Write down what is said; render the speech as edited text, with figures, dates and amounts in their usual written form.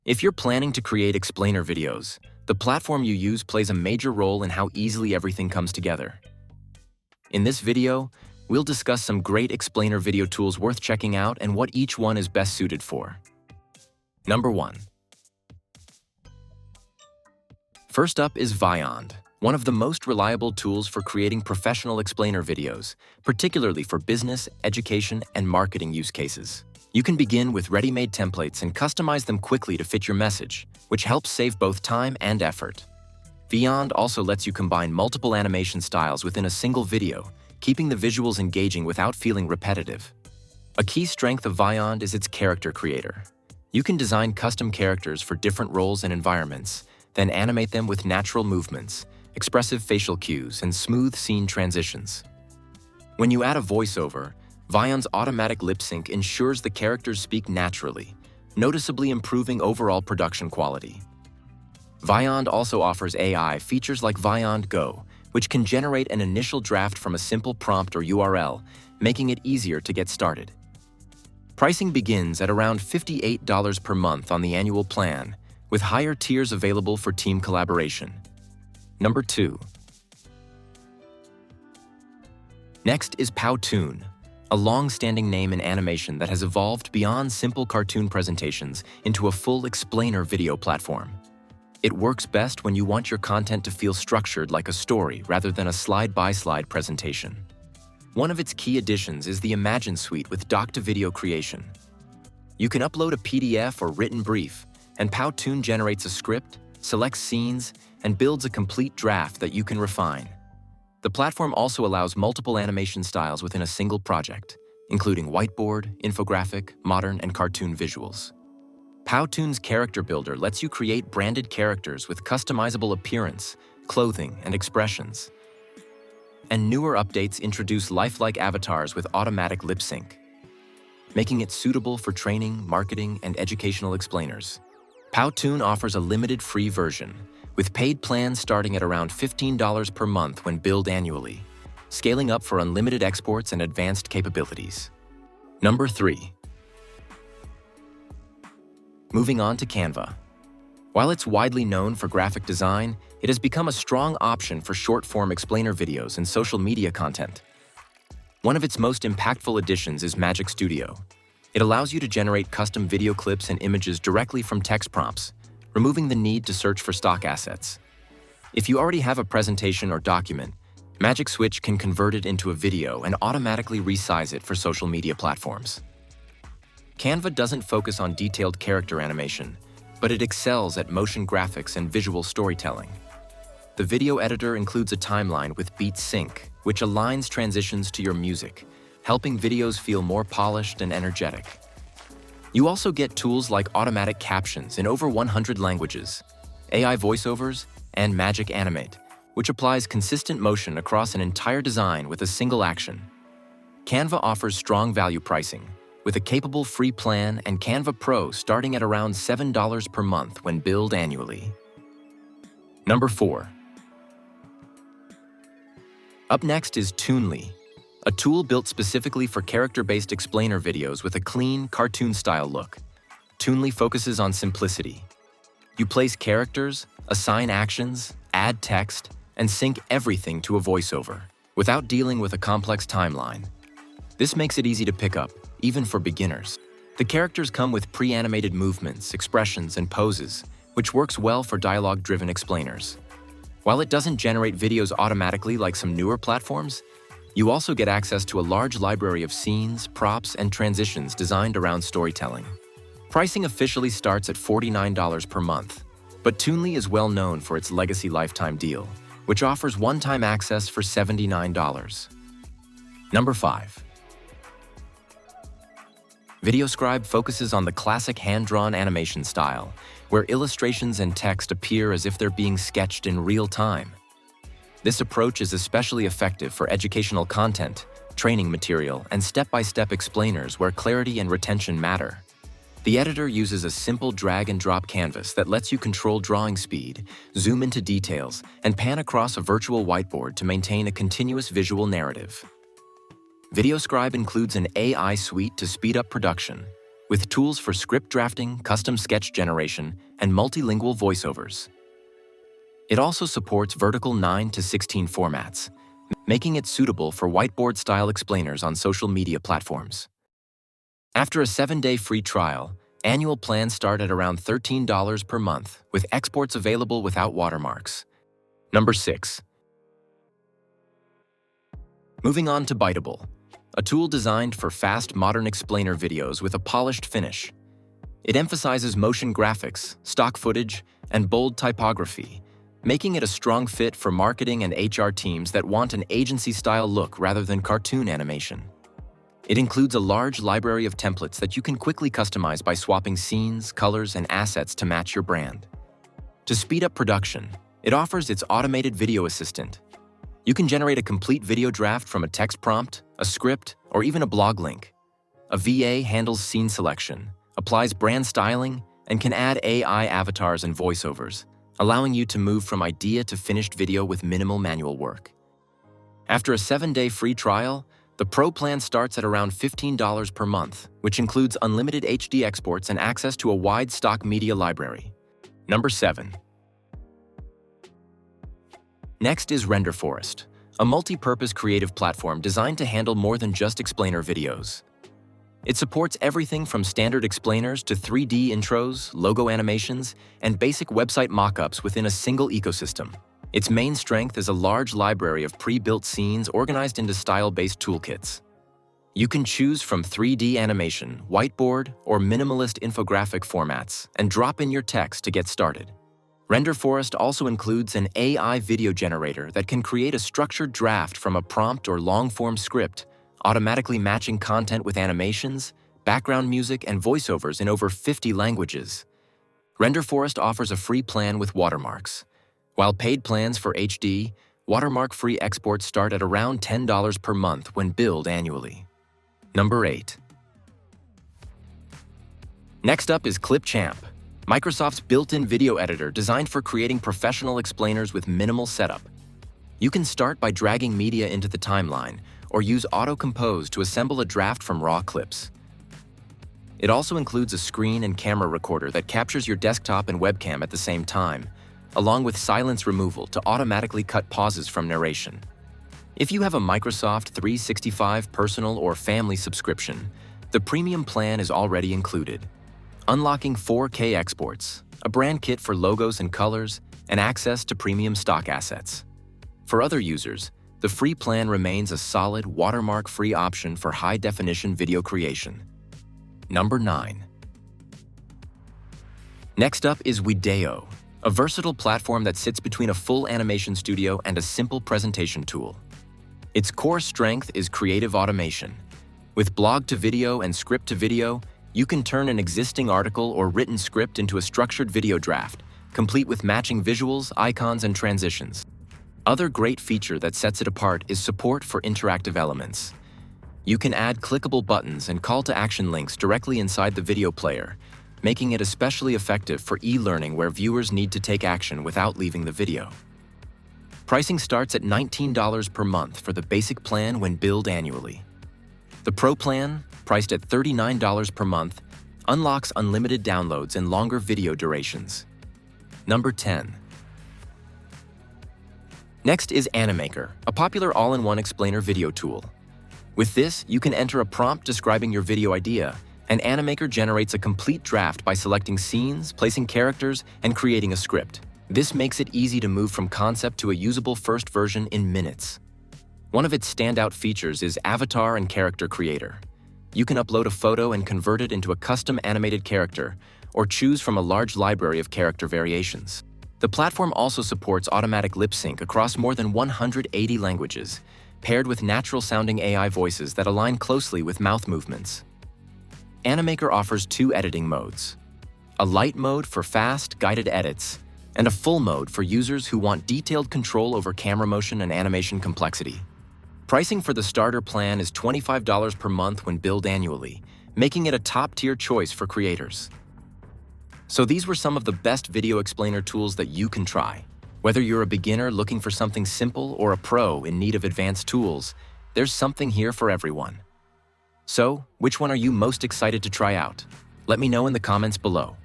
If you're planning to create explainer videos, the platform you use plays a major role in how easily everything comes together. In this video, we'll discuss some great explainer video tools worth checking out and what each one is best suited for. Number 1. First up is Vyond, one of the most reliable tools for creating professional explainer videos, particularly for business, education, and marketing use cases. You can begin with ready-made templates and customize them quickly to fit your message, which helps save both time and effort. Vyond also lets you combine multiple animation styles within a single video, keeping the visuals engaging without feeling repetitive. A key strength of Vyond is its character creator. You can design custom characters for different roles and environments, then animate them with natural movements, expressive facial cues, and smooth scene transitions. When you add a voiceover, Vyond's automatic lip sync ensures the characters speak naturally, noticeably improving overall production quality. Vyond also offers AI features like Vyond Go, which can generate an initial draft from a simple prompt or URL, making it easier to get started. Pricing begins at around $58 per month on the annual plan, with higher tiers available for team collaboration. Number 2. Next is Powtoon, a long-standing name in animation that has evolved beyond simple cartoon presentations into a full explainer video platform. It works best when you want your content to feel structured like a story rather than a slide-by-slide presentation. One of its key additions is the Imagine suite with doc-to-video creation. You can upload a PDF or written brief, and Powtoon generates a script, selects scenes, and builds a complete draft that you can refine. The platform also allows multiple animation styles within a single project, including whiteboard, infographic, modern, and cartoon visuals. Powtoon's Character Builder lets you create branded characters with customizable appearance, clothing, and expressions. And newer updates introduce lifelike avatars with automatic lip sync, making it suitable for training, marketing, and educational explainers. Powtoon offers a limited free version, with paid plans starting at around $15 per month when billed annually, scaling up for unlimited exports and advanced capabilities. Number 3. Moving on to Canva. While it's widely known for graphic design, it has become a strong option for short-form explainer videos and social media content. One of its most impactful additions is Magic Studio. It allows you to generate custom video clips and images directly from text prompts, removing the need to search for stock assets. If you already have a presentation or document, Magic Switch can convert it into a video and automatically resize it for social media platforms. Canva doesn't focus on detailed character animation, but it excels at motion graphics and visual storytelling. The video editor includes a timeline with beat sync, which aligns transitions to your music, helping videos feel more polished and energetic. You also get tools like automatic captions in over 100 languages, AI voiceovers, and Magic Animate, which applies consistent motion across an entire design with a single action. Canva offers strong value pricing, with a capable free plan and Canva Pro starting at around $7 per month when billed annually. Number 4. Up next is Toonly, a tool built specifically for character-based explainer videos with a clean, cartoon-style look. Toonly focuses on simplicity. You place characters, assign actions, add text, and sync everything to a voiceover, without dealing with a complex timeline. This makes it easy to pick up, even for beginners. The characters come with pre-animated movements, expressions, and poses, which works well for dialogue-driven explainers. While it doesn't generate videos automatically like some newer platforms, you also get access to a large library of scenes, props, and transitions designed around storytelling. Pricing officially starts at $49 per month, but Toonly is well known for its legacy lifetime deal, which offers one-time access for $79. Number 5. VideoScribe focuses on the classic hand-drawn animation style, where illustrations and text appear as if they're being sketched in real time. This approach is especially effective for educational content, training material, and step-by-step explainers where clarity and retention matter. The editor uses a simple drag-and-drop canvas that lets you control drawing speed, zoom into details, and pan across a virtual whiteboard to maintain a continuous visual narrative. VideoScribe includes an AI suite to speed up production, with tools for script drafting, custom sketch generation, and multilingual voiceovers. It also supports vertical 9:16 formats, making it suitable for whiteboard-style explainers on social media platforms. After a 7-day free trial, annual plans start at around $13 per month, with exports available without watermarks. Number 6. Moving on to Biteable, a tool designed for fast, modern explainer videos with a polished finish. It emphasizes motion graphics, stock footage, and bold typography, making it a strong fit for marketing and HR teams that want an agency-style look rather than cartoon animation. It includes a large library of templates that you can quickly customize by swapping scenes, colors, and assets to match your brand. To speed up production, it offers its automated video assistant. You can generate a complete video draft from a text prompt, a script, or even a blog link. A VA handles scene selection, applies brand styling, and can add AI avatars and voiceovers, allowing you to move from idea to finished video with minimal manual work. After a 7-day free trial, the Pro plan starts at around $15 per month, which includes unlimited HD exports and access to a wide stock media library. Number 7. Next is Renderforest, a multi-purpose creative platform designed to handle more than just explainer videos. It supports everything from standard explainers to 3D intros, logo animations, and basic website mockups within a single ecosystem. Its main strength is a large library of pre-built scenes organized into style-based toolkits. You can choose from 3D animation, whiteboard, or minimalist infographic formats and drop in your text to get started. Renderforest also includes an AI video generator that can create a structured draft from a prompt or long-form script, automatically matching content with animations, background music, and voiceovers in over 50 languages. Renderforest offers a free plan with watermarks, while paid plans for HD, watermark-free exports start at around $10 per month when billed annually. Number 8. Next up is Clipchamp, Microsoft's built-in video editor designed for creating professional explainers with minimal setup. You can start by dragging media into the timeline or use auto-compose to assemble a draft from raw clips. It also includes a screen and camera recorder that captures your desktop and webcam at the same time, along with silence removal to automatically cut pauses from narration. If you have a Microsoft 365 personal or family subscription, the premium plan is already included, unlocking 4K exports, a brand kit for logos and colors, and access to premium stock assets. For other users, the free plan remains a solid watermark-free option for high-definition video creation. Number 9. Next up is Wideo, a versatile platform that sits between a full animation studio and a simple presentation tool. Its core strength is creative automation. With blog-to-video and script-to-video, you can turn an existing article or written script into a structured video draft, complete with matching visuals, icons, and transitions. Other great feature that sets it apart is support for interactive elements. You can add clickable buttons and call-to-action links directly inside the video player, making it especially effective for e-learning where viewers need to take action without leaving the video. Pricing starts at $19 per month for the basic plan when billed annually. The Pro plan, priced at $39 per month, unlocks unlimited downloads and longer video durations. Number 10. Next is Animaker, a popular all-in-one explainer video tool. With this, you can enter a prompt describing your video idea, and Animaker generates a complete draft by selecting scenes, placing characters, and creating a script. This makes it easy to move from concept to a usable first version in minutes. One of its standout features is Avatar and Character Creator. You can upload a photo and convert it into a custom animated character, or choose from a large library of character variations. The platform also supports automatic lip sync across more than 180 languages, paired with natural-sounding AI voices that align closely with mouth movements. Animaker offers 2 editing modes: a light mode for fast, guided edits, and a full mode for users who want detailed control over camera motion and animation complexity. Pricing for the starter plan is $25 per month when billed annually, making it a top-tier choice for creators. So these were some of the best video explainer tools that you can try. Whether you're a beginner looking for something simple or a pro in need of advanced tools, there's something here for everyone. So, which one are you most excited to try out? Let me know in the comments below.